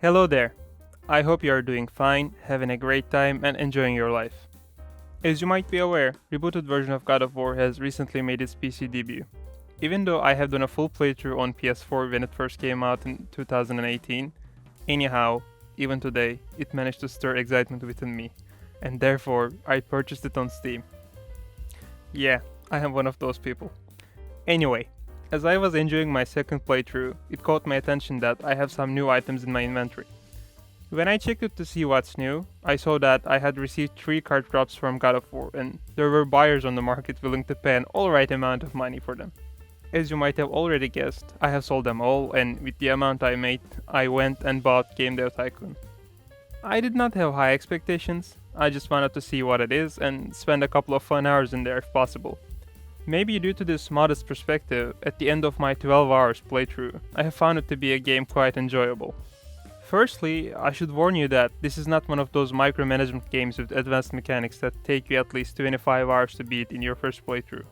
Hello there. I hope you are doing fine, having a great time, and enjoying your life. As you might be aware, rebooted version of God of War has recently made its PC debut. Even though I have done a full playthrough on PS4 when it first came out in 2018, anyhow, even today, it managed to stir excitement within me, and therefore I purchased it on Steam. Yeah, I am one of those people. Anyway, as I was enjoying my second playthrough, it caught my attention that I have some new items in my inventory. When I checked it to see what's new, I saw that I had received 3 card drops from God of War, and there were buyers on the market willing to pay an alright amount of money for them. As you might have already guessed, I have sold them all, and with the amount I made, I went and bought Game Dev Tycoon. I did not have high expectations, I just wanted to see what it is and spend a couple of fun hours in there if possible. Maybe due to this modest perspective, at the end of my 12 hours playthrough, I have found it to be a game quite enjoyable. Firstly, I should warn you that this is not one of those micromanagement games with advanced mechanics that take you at least 25 hours to beat in your first playthrough.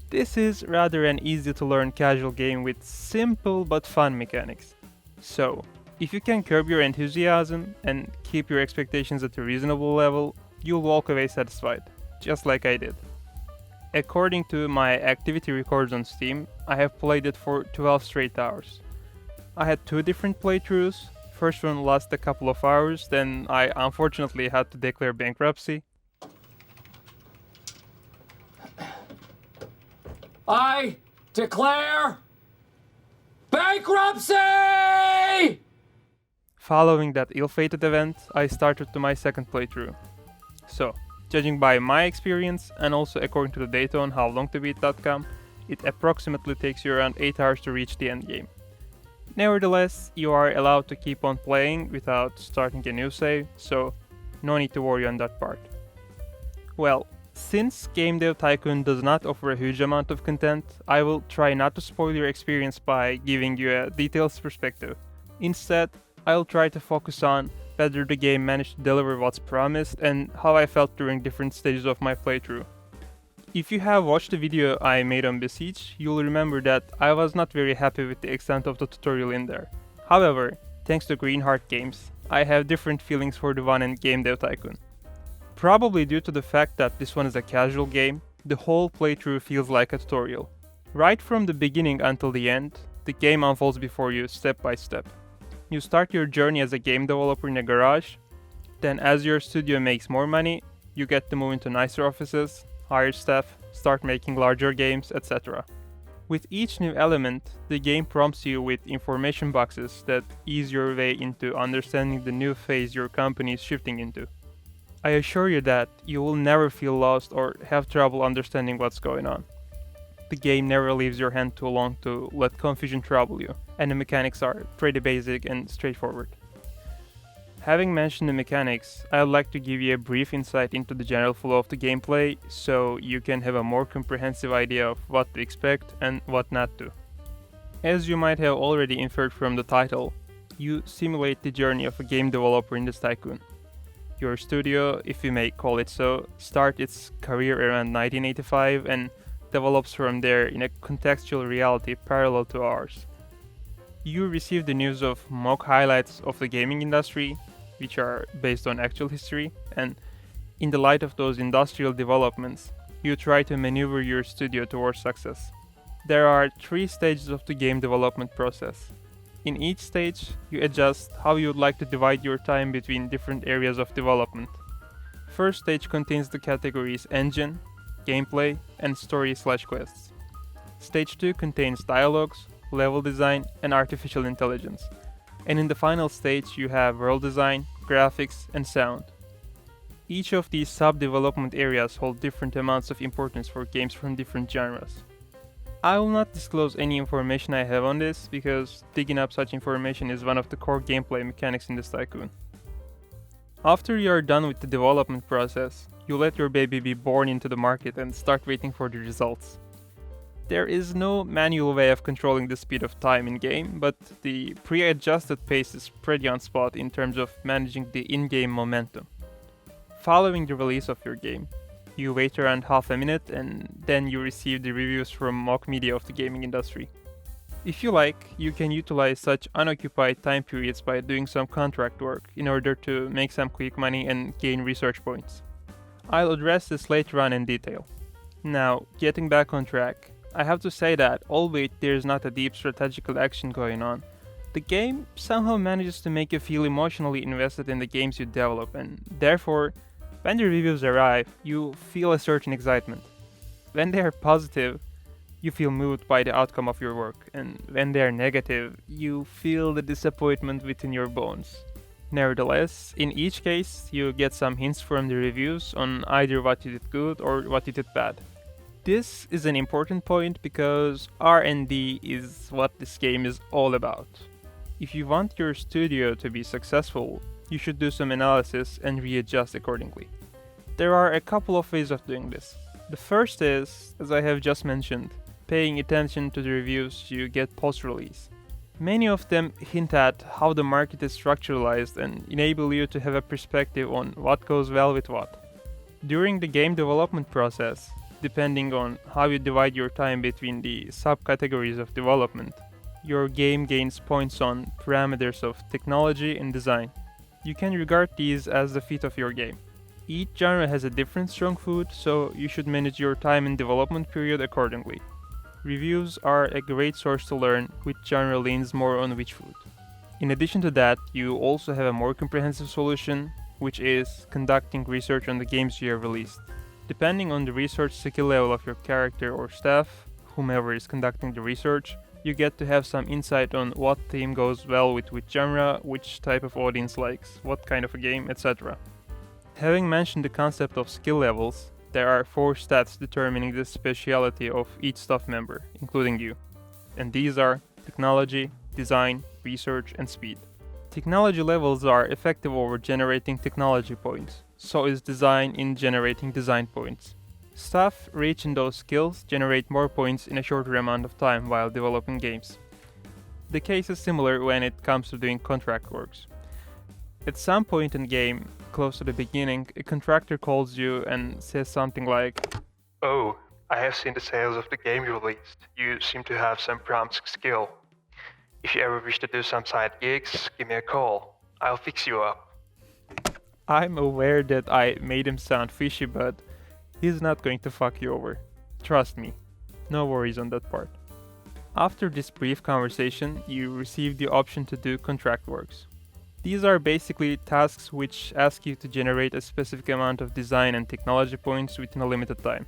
This is rather an easy to learn casual game with simple but fun mechanics. So, if you can curb your enthusiasm and keep your expectations at a reasonable level, you'll walk away satisfied, just like I did. According to my activity records on Steam, I have played it for 12 straight hours. I had 2 different playthroughs. First one lasted a couple of hours, then I unfortunately had to declare bankruptcy. I declare bankruptcy! Following that ill-fated event, I started to my second playthrough. So, judging by my experience, and also according to the data on howlongtobeat.com, it approximately takes you around 8 hours to reach the endgame. Nevertheless, you are allowed to keep on playing without starting a new save, so no need to worry on that part. Well, since Game Dev Tycoon does not offer a huge amount of content, I will try not to spoil your experience by giving you a detailed perspective. Instead, I'll try to focus on whether the game managed to deliver what's promised and how I felt during different stages of my playthrough. If you have watched the video I made on Besiege, you'll remember that I was not very happy with the extent of the tutorial in there. However, thanks to Greenheart Games, I have different feelings for the one in Game Dev Tycoon. Probably due to the fact that this one is a casual game, the whole playthrough feels like a tutorial. Right from the beginning until the end, the game unfolds before you step by step. You start your journey as a game developer in a garage, then as your studio makes more money, you get to move into nicer offices, hire staff, start making larger games, etc. With each new element, the game prompts you with information boxes that ease your way into understanding the new phase your company is shifting into. I assure you that you will never feel lost or have trouble understanding what's going on. The game never leaves your hand too long to let confusion trouble you, and the mechanics are pretty basic and straightforward. Having mentioned the mechanics, I'd like to give you a brief insight into the general flow of the gameplay so you can have a more comprehensive idea of what to expect and what not to. As you might have already inferred from the title, you simulate the journey of a game developer in this tycoon. Your studio, if you may call it so, starts its career around 1985 and develops from there in a contextual reality parallel to ours. You receive the news of mock highlights of the gaming industry, which are based on actual history, and in the light of those industrial developments, you try to maneuver your studio towards success. There are 3 stages of the game development process. In each stage, you adjust how you would like to divide your time between different areas of development. First stage contains the categories engine, gameplay, and story/quests. Stage 2 contains dialogues, level design, and artificial intelligence. And in the final stage you have world design, graphics, and sound. Each of these sub-development areas hold different amounts of importance for games from different genres. I will not disclose any information I have on this because digging up such information is one of the core gameplay mechanics in this tycoon. After you are done with the development process, you let your baby be born into the market and start waiting for the results. There is no manual way of controlling the speed of time in-game, but the pre-adjusted pace is pretty on spot in terms of managing the in-game momentum. Following the release of your game, you wait around half a minute and then you receive the reviews from mock media of the gaming industry. If you like, you can utilize such unoccupied time periods by doing some contract work in order to make some quick money and gain research points. I'll address this later on in detail. Now, getting back on track, I have to say that, albeit there's not a deep strategical action going on, the game somehow manages to make you feel emotionally invested in the games you develop, and therefore, when the reviews arrive, you feel a certain excitement. When they are positive, you feel moved by the outcome of your work, and when they are negative, you feel the disappointment within your bones. Nevertheless, in each case, you get some hints from the reviews on either what you did good or what you did bad. This is an important point because R&D is what this game is all about. If you want your studio to be successful, you should do some analysis and readjust accordingly. There are a couple of ways of doing this. The first is, as I have just mentioned, paying attention to the reviews you get post-release. Many of them hint at how the market is structuralized and enable you to have a perspective on what goes well with what. During the game development process, depending on how you divide your time between the subcategories of development, your game gains points on parameters of technology and design. You can regard these as the feet of your game. Each genre has a different strong foot, so you should manage your time and development period accordingly. Reviews are a great source to learn which genre leans more on which foot. In addition to that, you also have a more comprehensive solution, which is conducting research on the games you have released. Depending on the research skill level of your character or staff, whomever is conducting the research, you get to have some insight on what theme goes well with which genre, which type of audience likes, what kind of a game, etc. Having mentioned the concept of skill levels, there are 4 stats determining the speciality of each staff member, including you. And these are technology, design, research, and speed. Technology levels are effective over generating technology points, so is design in generating design points. Staff rich in those skills generate more points in a shorter amount of time while developing games. The case is similar when it comes to doing contract works. At some point in the game, close to the beginning, a contractor calls you and says something like, "Oh, I have seen the sales of the game you released. You seem to have some prompt skill. If you ever wish to do some side gigs, give me a call. I'll fix you up." I'm aware that I made him sound fishy, but he's not going to fuck you over. Trust me. No worries on that part. After this brief conversation, you receive the option to do contract works. These are basically tasks which ask you to generate a specific amount of design and technology points within a limited time.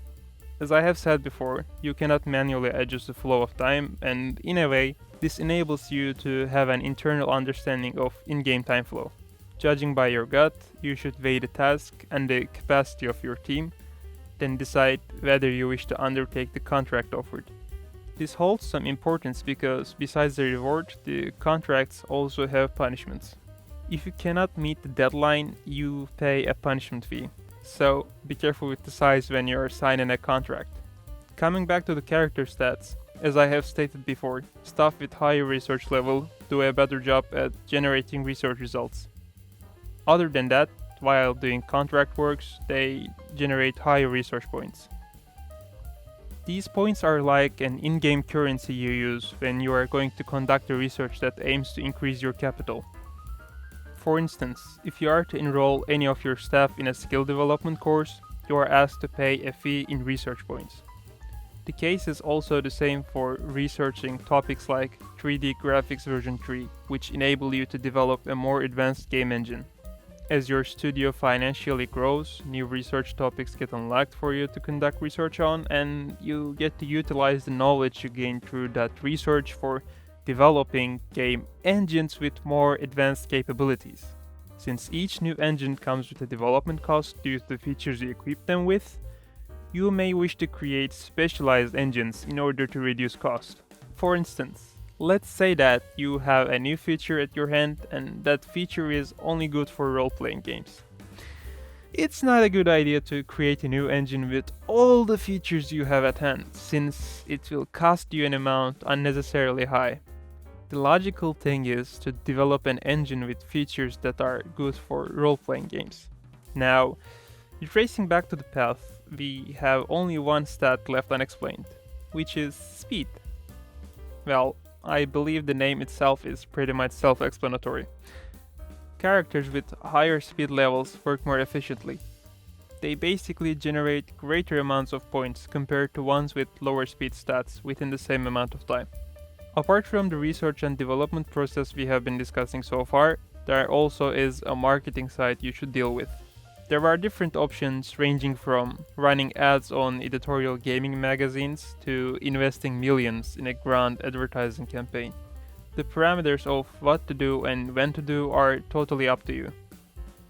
As I have said before, you cannot manually adjust the flow of time, and in a way, this enables you to have an internal understanding of in-game time flow. Judging by your gut, you should weigh the task and the capacity of your team, then decide whether you wish to undertake the contract offered. This holds some importance because besides the reward, the contracts also have punishments. If you cannot meet the deadline, you pay a punishment fee. So be careful with the size when you are signing a contract. Coming back to the character stats, as I have stated before, staff with higher research level do a better job at generating research results. Other than that, while doing contract works, they generate higher research points. These points are like an in-game currency you use when you are going to conduct a research that aims to increase your capital. For instance, if you are to enroll any of your staff in a skill development course, you are asked to pay a fee in research points. The case is also the same for researching topics like 3D graphics version 3, which enable you to develop a more advanced game engine. As your studio financially grows, new research topics get unlocked for you to conduct research on, and you get to utilize the knowledge you gain through that research for developing game engines with more advanced capabilities. Since each new engine comes with a development cost due to the features you equip them with, you may wish to create specialized engines in order to reduce cost. For instance, let's say that you have a new feature at your hand and that feature is only good for role-playing games. It's not a good idea to create a new engine with all the features you have at hand, since it will cost you an amount unnecessarily high. The logical thing is to develop an engine with features that are good for role-playing games. Now, retracing back to the path, we have only one stat left unexplained, which is speed. Well, I believe the name itself is pretty much self-explanatory. Characters with higher speed levels work more efficiently. They basically generate greater amounts of points compared to ones with lower speed stats within the same amount of time. Apart from the research and development process we have been discussing so far, there also is a marketing side you should deal with. There are different options ranging from running ads on editorial gaming magazines to investing millions in a grand advertising campaign. The parameters of what to do and when to do are totally up to you.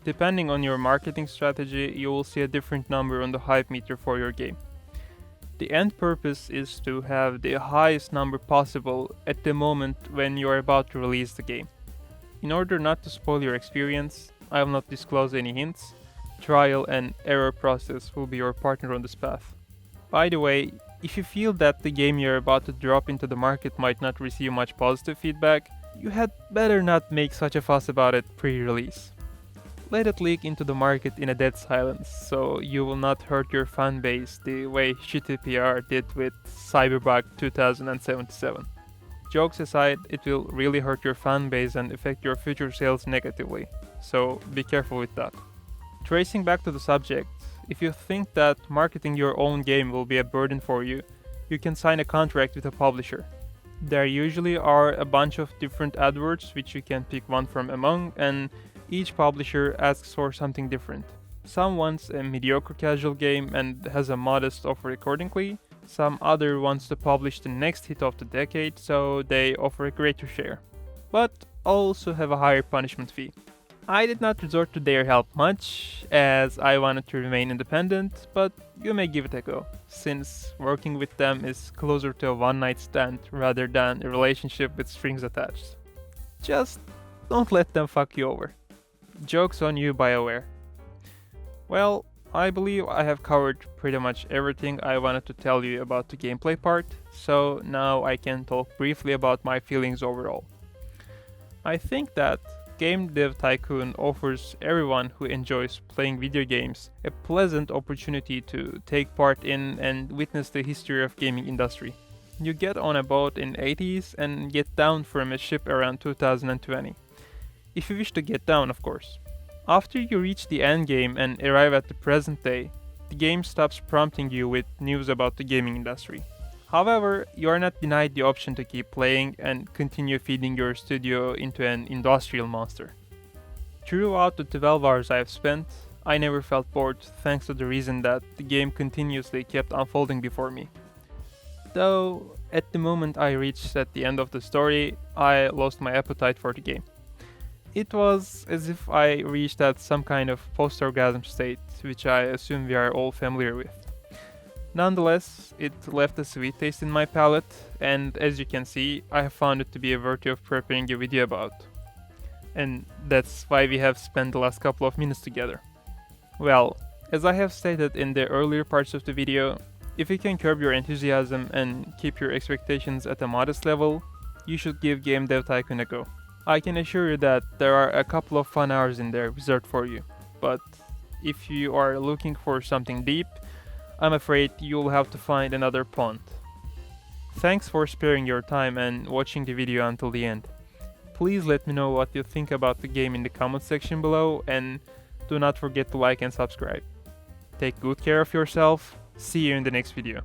Depending on your marketing strategy, you will see a different number on the hype meter for your game. The end purpose is to have the highest number possible at the moment when you are about to release the game. In order not to spoil your experience, I will not disclose any hints. Trial and error process will be your partner on this path. By the way, if you feel that the game you're about to drop into the market might not receive much positive feedback, you had better not make such a fuss about it pre-release. Let it leak into the market in a dead silence, so you will not hurt your fan base the way shitty PR did with Cyberbug 2077. Jokes aside, it will really hurt your fan base and affect your future sales negatively, so be careful with that. Tracing back to the subject, if you think that marketing your own game will be a burden for you, you can sign a contract with a publisher. There usually are a bunch of different AdWords which you can pick one from among, and each publisher asks for something different. Some wants a mediocre casual game and has a modest offer accordingly, some other wants to publish the next hit of the decade, so they offer a greater share, but also have a higher punishment fee. I did not resort to their help much, as I wanted to remain independent, but you may give it a go, since working with them is closer to a one-night stand rather than a relationship with strings attached. Just don't let them fuck you over. Joke's on you, BioWare. Well, I believe I have covered pretty much everything I wanted to tell you about the gameplay part, so now I can talk briefly about my feelings overall. I think that Game Dev Tycoon offers everyone who enjoys playing video games a pleasant opportunity to take part in and witness the history of gaming industry. You get on a boat in 80s and get down from a ship around 2020. If you wish to get down, of course. After you reach the end game and arrive at the present day, the game stops prompting you with news about the gaming industry. However, you are not denied the option to keep playing and continue feeding your studio into an industrial monster. Throughout the 12 hours I have spent, I never felt bored thanks to the reason that the game continuously kept unfolding before me. Though, at the moment I reached at the end of the story, I lost my appetite for the game. It was as if I reached at some kind of post-orgasm state, which I assume we are all familiar with. Nonetheless, it left a sweet taste in my palate, and as you can see, I have found it to be worthy of preparing a video about. And that's why we have spent the last couple of minutes together. Well, as I have stated in the earlier parts of the video, if you can curb your enthusiasm and keep your expectations at a modest level, you should give Game Dev Tycoon a go. I can assure you that there are a couple of fun hours in there reserved for you, but if you are looking for something deep, I'm afraid you'll have to find another pond. Thanks for sparing your time and watching the video until the end. Please let me know what you think about the game in the comment section below, and do not forget to like and subscribe. Take good care of yourself. See you in the next video.